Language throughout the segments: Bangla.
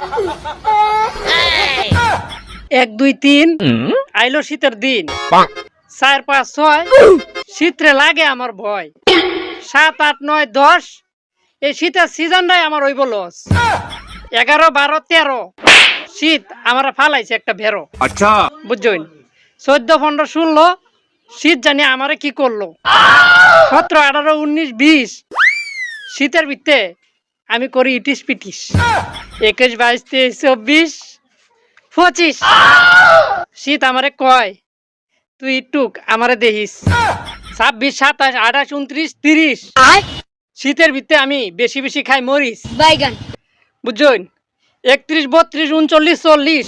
1 2 3 আইলো শীতের দিন 4 5 6 শীতরে লাগে আমার ভয় 7 8 9 10 এই শীতের সিজনটাই আমার হইব লস 11 12 13 শীত আমার ফালাইছে একটা ভেরো আচ্ছা বুঝছেন 14 15 16 শীত জানি আমারে কি করলো 17 18 19 20 শীতের ভিতরে আমি করি ইটিস পিটিস 21 22 23 24 25 শীত আমারে কয় তুই টুক আমারে দেখিস 26 27 28 29 30 শীতের ভিতরে আমি বেশি বেশি খাই মরিস বাইগান বুঝছেন 31 32 39 40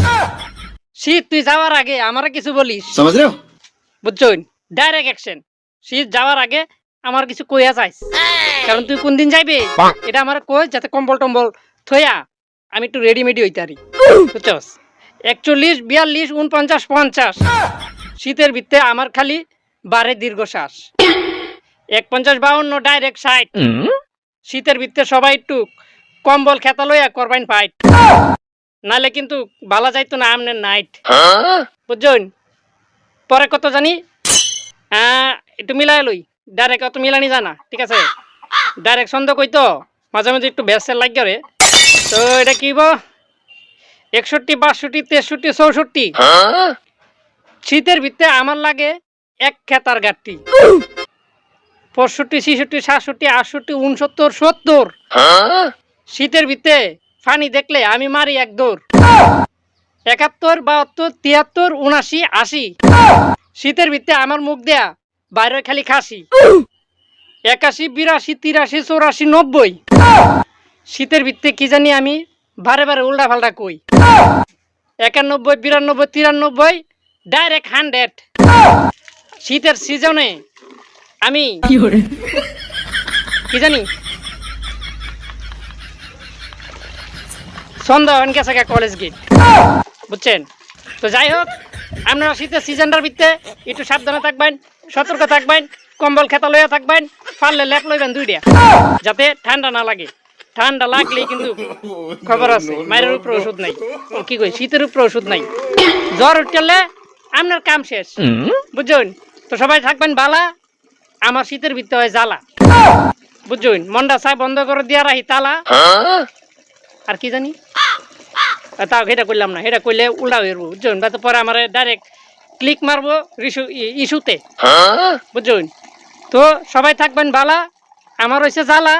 শীত তুই যাওয়ার আগে আমারে কিছু বলিস समझ रहे हो বুঝছেন ডাইরেক্ট অ্যাকশন শীত যাওয়ার আগে আমার কিছু কইয়া যাইস কারণ তুই কোন দিন যাইবে এটা আমার কই যাতে কম্বল টম্বল থইয়া আমি একটু রেডিমেডি হইতে পারি বুঝছস 41 42 49 50 শীতের ভিতরে আমার খালি বারে দীর্ঘশ্বাস 51 52 ডাইরেক্ট 60 শীতের ভিতরে সবাই একটু কম্বল খেতা লইয়া করবাইন ফাইট নালে কিন্তু বালা যাইতো না আমনের নাইট বুঝছেন পরে কত জানি একটু মিলাই লই ডাইরেক্ট অত মিলানি জানা ঠিক আছে ডাইরেক্ট ছন্দ কইতো মাঝে মাঝে একটু ভেসের লাগে রে তো এটা কি 61 62 63 64 শীতের ভিতরে আমার লাগে এক খেতার গাঠটি 65 66 67 68 69 70 শীতের ভিতরে ফানি দেখলে আমি মারি এক দৌড় 71 72 73 79 80 শীতের ভিতরে আমার মুখ দেয়া বাইরে খালি খাসি 81 82 83 84 90 শীতের ভিতরে কি জানি আমি বারে বারে উল্টা পাল্টা কই 91 92 93 ডাইরেক্ট 100 শীতের সিজনে আমি কি জানি সন্ধ্যা হন গেছে কলেজ গেট বুঝছেন তো যাই হোক আপনারা শীতের সিজনটার ভিতরে একটু সাবধানে থাকবেন সতর্ক থাকবেন কম্বল খেতা লইয়া থাকবেন পারলে লেপ লইবেন 2টা যাতে ঠান্ডা না লাগে ঠান্ডা লাগলেই কিন্তু খবর আছে মায়ের উপরে ওষুধ নাই কি কই শীতের উপরে ওষুধ নাই জ্বর উঠলে আপনার কাম শেষ বুঝছেন তো সবাই থাকবেন বালা আমার শীতের ভিতরে হয় জ্বালা বুঝছেন মন্ডা চাই বন্ধ করে দিয়া রাখি তালা আর কি জানি তাও সেটা করলাম না সেটা করলে উল্টা হয়ে বুঝছেন বা তো পরে আমার ডাইরেক্ট ক্লিক মারবো ইস্যুতে বুঝছেন তো সবাই থাকবেন বালা আমার হয়েছে জ্বালা